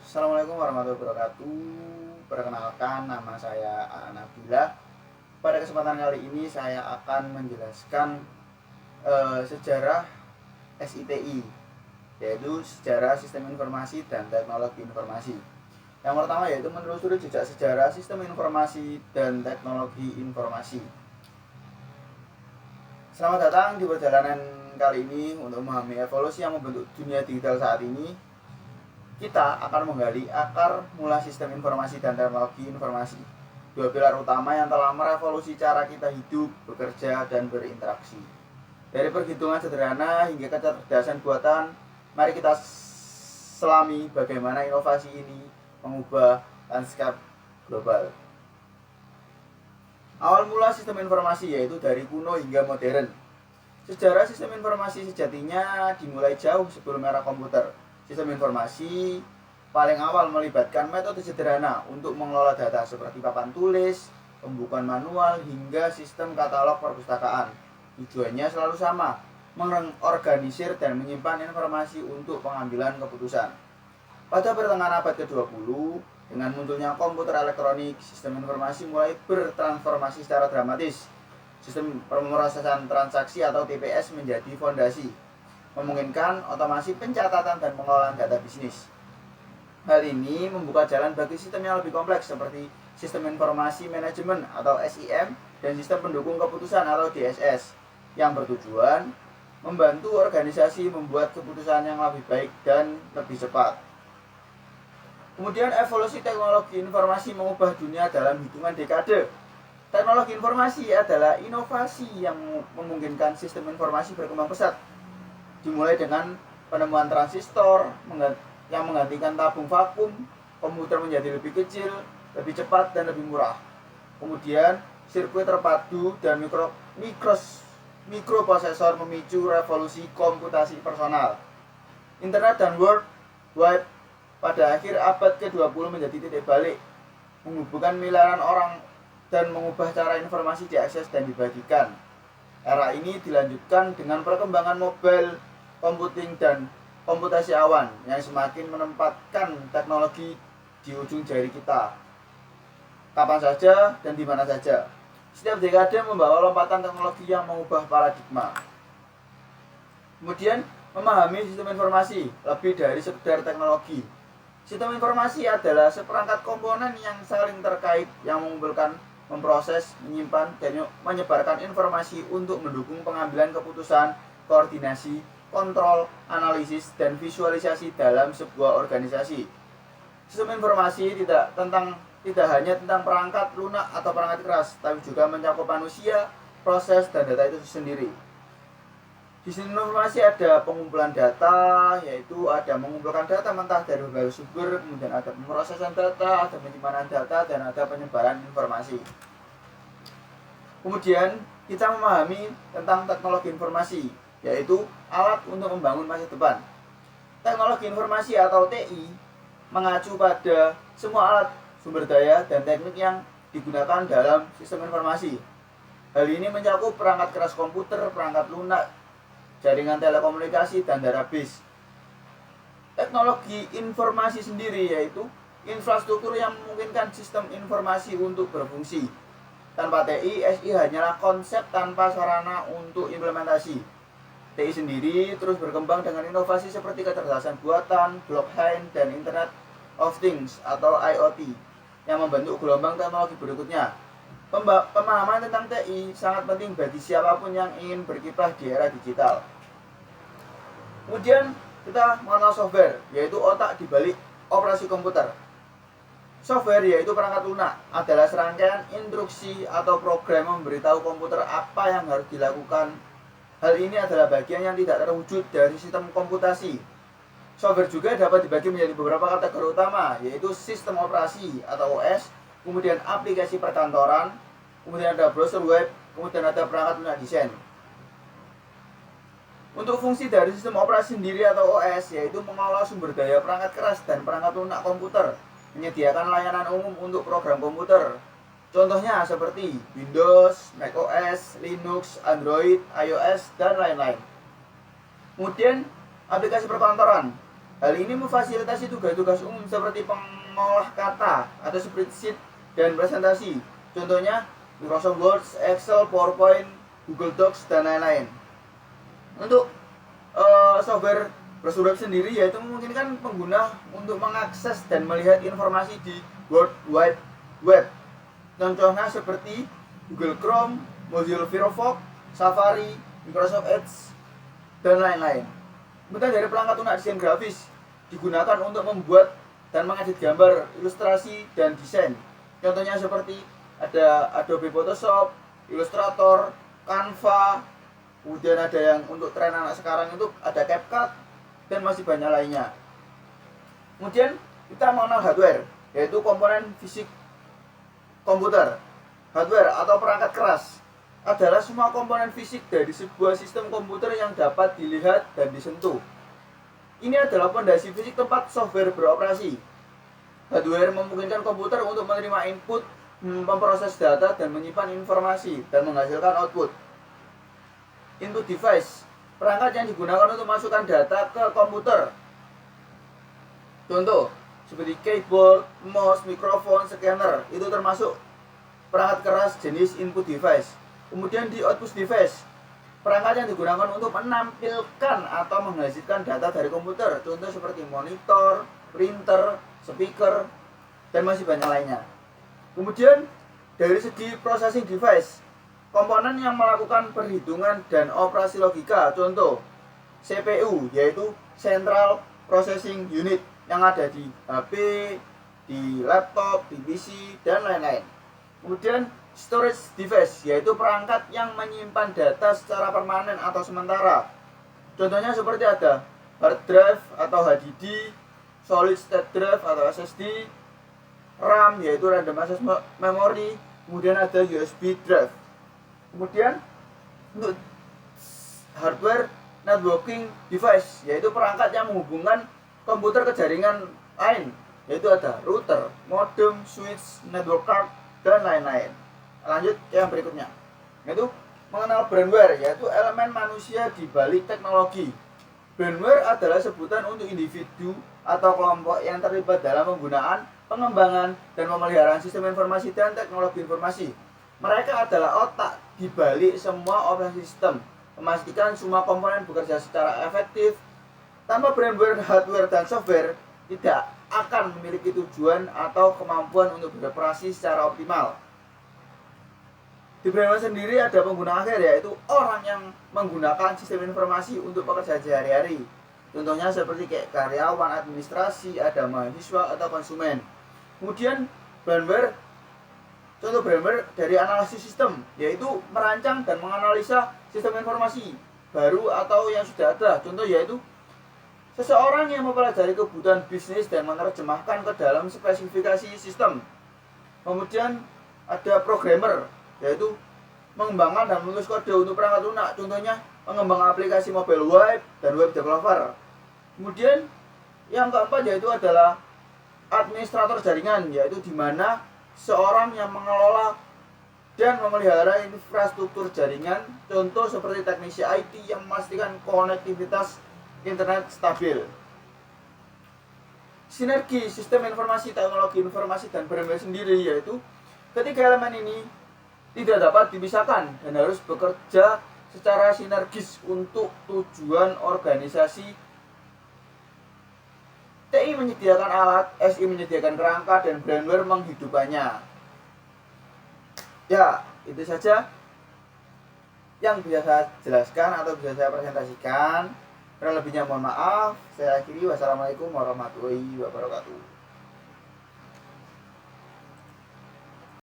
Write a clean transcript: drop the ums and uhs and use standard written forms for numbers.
Assalamualaikum warahmatullahi wabarakatuh. Perkenalkan, nama saya Nabila. Pada kesempatan kali ini saya akan menjelaskan sejarah SITI, yaitu sejarah sistem informasi dan teknologi informasi. Yang pertama yaitu menelusuri jejak sejarah sistem informasi dan teknologi informasi. Selamat datang di perjalanan kali ini untuk memahami evolusi yang membentuk dunia digital saat ini. Kita akan menggali akar mula sistem informasi dan teknologi informasi, dua pilar utama yang telah merevolusi cara kita hidup, bekerja, dan berinteraksi. Dari perhitungan sederhana hingga kecerdasan buatan, mari kita selami bagaimana inovasi ini mengubah lanskap global. Awal mula sistem informasi yaitu dari kuno hingga modern. Sejarah sistem informasi sejatinya dimulai jauh sebelum era komputer. Sistem informasi paling awal melibatkan metode sederhana untuk mengelola data seperti papan tulis, pembukuan manual, hingga sistem katalog perpustakaan. Tujuannya selalu sama, mengorganisir dan menyimpan informasi untuk pengambilan keputusan. Pada pertengahan abad ke-20, dengan munculnya komputer elektronik, sistem informasi mulai bertransformasi secara dramatis. Sistem pemrosesan transaksi atau TPS menjadi fondasi, memungkinkan otomasi pencatatan dan pengelolaan data bisnis. Hal ini membuka jalan bagi sistem yang lebih kompleks seperti sistem informasi manajemen atau SIM dan sistem pendukung keputusan atau DSS yang bertujuan membantu organisasi membuat keputusan yang lebih baik dan lebih cepat. Kemudian evolusi teknologi informasi mengubah dunia dalam hitungan dekade. Teknologi informasi adalah inovasi yang memungkinkan sistem informasi berkembang pesat. Dimulai dengan penemuan transistor yang menggantikan tabung vakum, komputer menjadi lebih kecil, lebih cepat, dan lebih murah. Kemudian, sirkuit terpadu dan mikroprosesor memicu revolusi komputasi personal. Internet dan World Wide pada akhir abad ke-20 menjadi titik balik, menghubungkan miliaran orang dan mengubah cara informasi diakses dan dibagikan. Era ini dilanjutkan dengan perkembangan mobile computing dan komputasi awan yang semakin menempatkan teknologi di ujung jari kita, kapan saja dan di mana saja. Setiap dekade membawa lompatan teknologi yang mengubah paradigma. Kemudian, memahami sistem informasi lebih dari sekedar teknologi. Sistem informasi adalah seperangkat komponen yang saling terkait yang mengumpulkan, memproses, menyimpan, dan menyebarkan informasi untuk mendukung pengambilan keputusan, koordinasi, kontrol, analisis, dan visualisasi dalam sebuah organisasi. Sistem informasi tidak hanya tentang perangkat lunak atau perangkat keras, tapi juga mencakup manusia, proses, dan data itu sendiri. Di sistem informasi ada pengumpulan data, yaitu ada mengumpulkan data mentah dari berbagai sumber, kemudian ada pemrosesan data, ada penyimpanan data, dan ada penyebaran informasi. Kemudian kita memahami tentang teknologi informasi, yaitu alat untuk membangun masa depan. Teknologi informasi atau TI mengacu pada semua alat, sumber daya, dan teknik yang digunakan dalam sistem informasi. Hal ini mencakup perangkat keras komputer, perangkat lunak, jaringan telekomunikasi, dan database. Teknologi informasi sendiri yaitu infrastruktur yang memungkinkan sistem informasi untuk berfungsi. Tanpa TI, SI hanyalah konsep tanpa sarana untuk implementasi. TI sendiri terus berkembang dengan inovasi seperti kecerdasan buatan, blockchain, dan Internet of Things atau IoT yang membentuk gelombang teknologi berikutnya. Pemahaman tentang TI sangat penting bagi siapapun yang ingin berkiprah di era digital. Kemudian kita mengenal software, yaitu otak di balik operasi komputer. Software yaitu perangkat lunak adalah serangkaian instruksi atau program yang memberitahu komputer apa yang harus dilakukan. Hal ini adalah bagian yang tidak terwujud dari sistem komputasi. Software juga dapat dibagi menjadi beberapa kategori utama, yaitu sistem operasi atau OS, kemudian aplikasi perkantoran, kemudian ada browser web, kemudian ada perangkat lunak desain. Untuk fungsi dari sistem operasi sendiri atau OS, yaitu mengelola sumber daya perangkat keras dan perangkat lunak komputer, menyediakan layanan umum untuk program komputer. Contohnya seperti Windows, macOS, Linux, Android, iOS, dan lain-lain. Kemudian aplikasi perkantoran Hal ini memfasilitasi tugas-tugas umum seperti pengolah kata atau spreadsheet dan presentasi. Contohnya Microsoft Word, Excel, PowerPoint, Google Docs, dan lain-lain. Untuk software browser sendiri yaitu memungkinkan pengguna untuk mengakses dan melihat informasi di World Wide Web. Contohnya seperti Google Chrome, Mozilla Firefox, Safari, Microsoft Edge, dan lain-lain. Kemudian dari perangkat lunak desain grafis digunakan untuk membuat dan mengedit gambar, ilustrasi, dan desain. Contohnya seperti ada Adobe Photoshop, Illustrator, Canva, kemudian ada yang untuk tren anak sekarang itu ada CapCut, dan masih banyak lainnya. Kemudian kita mengenal hardware, yaitu komponen fisik komputer. Hardware atau perangkat keras adalah semua komponen fisik dari sebuah sistem komputer yang dapat dilihat dan disentuh. Ini adalah fondasi fisik tempat software beroperasi. Hardware memungkinkan komputer untuk menerima input, memproses data, dan menyimpan informasi, dan menghasilkan output. Input device, perangkat yang digunakan untuk masukkan data ke komputer. Contoh, seperti keyboard, mouse, mikrofon, scanner, itu termasuk perangkat keras jenis input device. Kemudian di output device, perangkat yang digunakan untuk menampilkan atau menghasilkan data dari komputer. Contoh seperti monitor, printer, speaker, dan masih banyak lainnya. Kemudian dari segi processing device, komponen yang melakukan perhitungan dan operasi logika. Contoh CPU, yaitu Central Processing Unit, yang ada di HP, di laptop, di PC, dan lain-lain. Kemudian storage device, yaitu perangkat yang menyimpan data secara permanen atau sementara. Contohnya seperti ada hard drive atau HDD, solid state drive atau SSD, RAM yaitu random access memory, kemudian ada USB drive. Kemudian untuk hardware networking device, yaitu perangkat yang menghubungkan komputer ke jaringan lain, yaitu ada router, modem, switch, network card, dan lain-lain. Lanjut yang berikutnya, yaitu mengenal brandware, yaitu elemen manusia di balik teknologi. Brandware adalah sebutan untuk individu atau kelompok yang terlibat dalam penggunaan, pengembangan, dan pemeliharaan sistem informasi dan teknologi informasi. Mereka adalah otak di balik semua operasi sistem, memastikan semua komponen bekerja secara efektif. Tanpa brandware, hardware, dan software tidak akan memiliki tujuan atau kemampuan untuk beroperasi secara optimal. Di brandware sendiri ada pengguna akhir, yaitu orang yang menggunakan sistem informasi untuk pekerjaan sehari-hari. Contohnya seperti kayak karyawan, administrasi, ada mahasiswa, atau konsumen. Kemudian brandware, contoh brandware dari analisis sistem, yaitu merancang dan menganalisa sistem informasi baru atau yang sudah ada. Contoh yaitu seseorang yang mempelajari kebutuhan bisnis dan menerjemahkan ke dalam spesifikasi sistem. Kemudian ada programmer, yaitu mengembangkan dan menulis kode untuk perangkat lunak. Contohnya mengembangkan aplikasi mobile web dan web developer. Kemudian yang keempat yaitu adalah administrator jaringan, yaitu di mana seorang yang mengelola dan memelihara infrastruktur jaringan. Contoh seperti teknisi IT yang memastikan konektivitas internet stabil. Sinergi sistem informasi, teknologi informasi, dan brandware sendiri, yaitu ketiga elemen ini tidak dapat dipisahkan dan harus bekerja secara sinergis untuk tujuan organisasi. TI menyediakan alat, SI menyediakan kerangka, dan brandware menghidupkannya. Ya, itu saja yang bisa saya jelaskan atau bisa saya presentasikan. Kurang lebihnya mohon maaf. Saya akhiri. Wassalamualaikum warahmatullahi wabarakatuh.